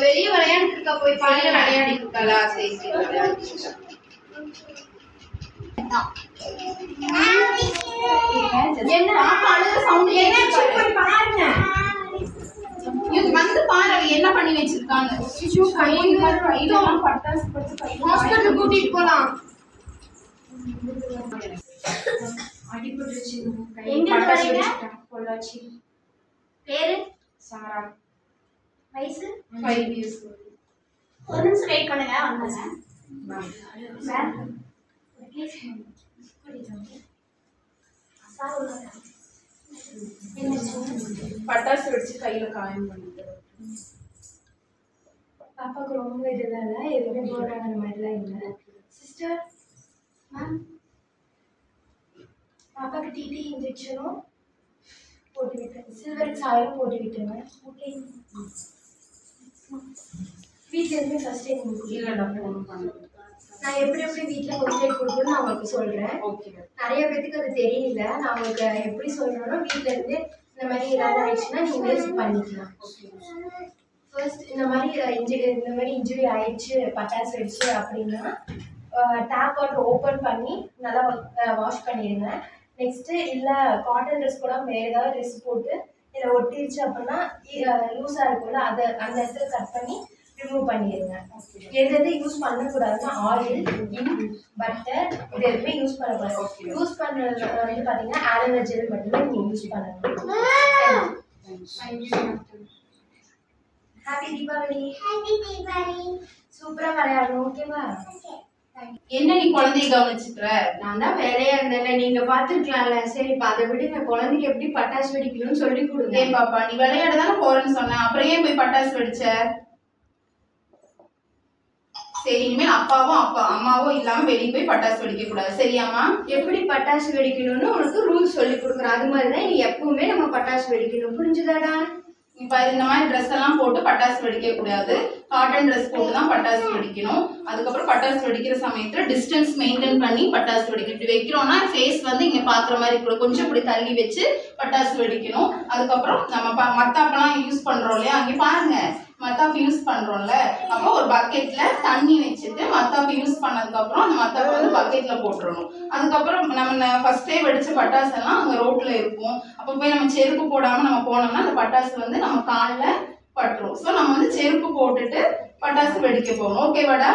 வெளிய விளையாடிட்டு இருக்கா போய் பாருங்க விளையாடிட்டு இருக்காளா சரி சரி என்ன அழுக சவுண்ட் என்ன போய் பாருங்க இவங்க வந்து பாரு அவ என்ன பண்ணி வச்சிருக்காங்க ஐயோ கையில பட்டாசு பட்டு ஹாஸ்பிடல் கூட்டிட்டு போலாம் அடிபட்டுச்சு எங்க வரீங்க பொள்ளாச்சி பேரு சாரா வயசு 5 years ஒரு நிமிஷம் வெயிட் பண்ணுங்க வந்தாங்க சார் பட்டாசு வெடிச்சு கையில காயம் பண்ணிட்டு பாப்பாக்கு ரொம்ப இதெல்லாம் எதுவுமே போறாங்க அந்த மாதிரிலாம் இல்லை சிஸ்டர் மேம் பாப்பாக்கு டிடி இன்ஜெக்ஷனும் போட்டு விட்டேன் சில்வர் சாயம் போட்டு விட்டேங்க ஓகே வீட்டில் இருந்து ஃபர்ஸ்ட் எய்ட் இல்லை டாக்டர் ஒன்றும் பண்ணுறேன் நான் எப்படி வீட்டில் ஃபர்ஸ்ட் எய்ட் கொடுக்கணும்னு நான் உங்களுக்கு சொல்கிறேன் ஓகே நிறைய பேருக்கு அது தெரியல நான் உங்களுக்கு எப்படி சொல்கிறேன்னா வீட்டில் இருந்து இந்த மாதிரி ஏதாவது ஆயிடுச்சுன்னா நீங்கள் பண்ணிக்கலாம் ஃபர்ஸ்ட் இந்த மாதிரி இன்ஜுரி ஆயிடுச்சு பட்டாசு வெடிச்சு அப்படின்னா டேப் வாட்டர் ஓப்பன் பண்ணி நல்லா வாஷ் பண்ணிடுங்க நெக்ஸ்ட்டு இல்லை காட்டன் ட்ரெஸ் கூட வேறு ஏதாவது ட்ரெஸ் போட்டு இதில் ஒட்டிடுச்சு அப்படின்னா லூஸாக இருக்கும்ல அதை அந்த இடத்துல கட் பண்ணி ரிமூவ் பண்ணிடுங்க எது யூஸ் பண்ணக்கூடாதுன்னா ஆயில் இங்க் பட்டர் இது எதுவுமே யூஸ் பண்ணக்கூடாது யூஸ் பண்ணுறது வந்து பார்த்தீங்கன்னா ஆலோவேரா ஜெல் மட்டுமே நீங்கள் யூஸ் பண்ணணும் ஹாப்பி தீபாவளி சூப்பராக விளையாடணும் ஓகேவா என்ன நீ குழந்தைய கவனிச்சுக்கிற நான் தான் வேலையா இருந்தேன்ல நீங்க பாத்துருக்கலாம்ல சரி அதை விடுங்க குழந்தைக்கு எப்படி பட்டாசு வெடிக்கணும்னு சொல்லி கொடுங்க ஏன் பாப்பா நீ விளையாட தானே போறேன்னு சொன்ன அப்புறம் ஏன் போய் பட்டாசு வெடிச்ச சரி இனிமேல் அம்மாவும் இல்லாம வெளியே போய் பட்டாசு வெடிக்க கூடாது சரியாமா எப்படி பட்டாசு வெடிக்கணும்னு உனக்கு ரூல்ஸ் சொல்லி கொடுக்குறேன் அது மாதிரிதான் நீ எப்பவுமே நம்ம பட்டாசு வெடிக்கணும் புரிஞ்சுதாடா இப்ப இந்த மாதிரி ட்ரெஸ் எல்லாம் போட்டு பட்டாசு வெடிக்க கூடாது காட்டன் ட்ரெஸ் போட்டு தான் பட்டாசு வெடிக்கணும் அதுக்கப்புறம் பட்டாசு வெடிக்கிற சமயத்துல டிஸ்டன்ஸ் மெயின்டைன் பண்ணி பட்டாசு வெடிக்கணும் இப்படி வைக்கிறோம்னா ஃபேஸ் வந்து இங்க பாக்குற மாதிரி கொஞ்சம் இப்படி தள்ளி வச்சு பட்டாசு வெடிக்கணும் அதுக்கப்புறம் நம்ம மத்தாப்பெல்லாம் யூஸ் பண்றோம் இல்லையா அங்கே பாருங்க மத்தாப்பு யூஸ் பண்றோம்ல அப்போ ஒரு பக்கெட்ல தண்ணி வச்சுட்டு மத்தாப்பு யூஸ் பண்ணதுக்கு அப்புறம் அந்த மத்தாப்பு வந்து பக்கெட்ல போட்டுறணும் அதுக்கப்புறம் நம்ம ஃபர்ஸ்டே வெடிச்ச பட்டாசு எல்லாம் அங்க ரோட்ல இருக்கும் அப்போ போய் நம்ம செருப்பு போடாம நம்ம போனோம்னா அந்த பட்டாசு வந்து நம்ம காலில் பட்டுரும் ஸோ நம்ம வந்து செருப்பு போட்டுட்டு பட்டாசு வெடிக்க போகணும் ஓகேவாடா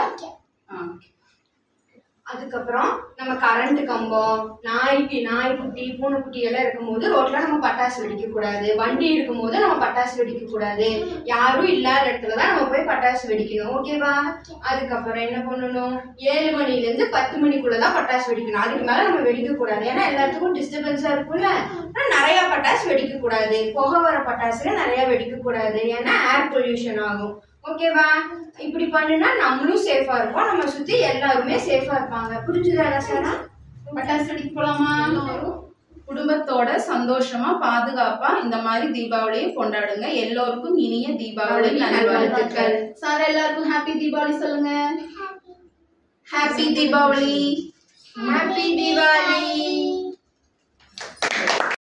அதுக்கப்புறம் நம்ம கரண்ட் கம்பம் நாய்க்குட்டி பூனைக்குட்டி எல்லாம் இருக்கும்போது ரோட்ல நம்ம பட்டாசு வெடிக்க கூடாது வண்டி இருக்கும்போது நம்ம பட்டாசு வெடிக்க கூடாது யாரும் இல்லாத இடத்துலதான் நம்ம போய் பட்டாசு வெடிக்கணும் ஓகேவா அதுக்கப்புறம் என்ன பண்ணணும் 7 மணிலேருந்து 10 மணிக்குள்ளதான் பட்டாசு வெடிக்கணும் அதுக்கு மேல நம்ம வெடிக்க கூடாது ஏன்னா எல்லாத்துக்கும் டிஸ்டர்பன்ஸா இருக்கும்ல நிறைய பட்டாசு வெடிக்க கூடாது புகை வர பட்டாசுல நிறைய வெடிக்க கூடாது ஏன்னா ஏர் பொல்யூஷன் ஆகும் ஓகேவா இப்படி பண்ணுனா நம்மளும் சேஃபா இருப்போம் நம்ம சுத்தி எல்லாருமே சேஃபா இருப்பாங்க புரிஞ்சுதாடா சாரா பட்டாசு வெடிக்க போலாமா குடும்பத்தோட சந்தோஷமா பாதுகாப்பா இந்த மாதிரி தீபாவளியை கொண்டாடுங்க எல்லோருக்கும் இனிய தீபாவளி நல்வாழ்த்துக்கள் சார் எல்லாருக்கும் ஹாப்பி தீபாவளி சொல்லுங்க ஹாப்பி தீபாவளி ஹாப்பி தீபாவளி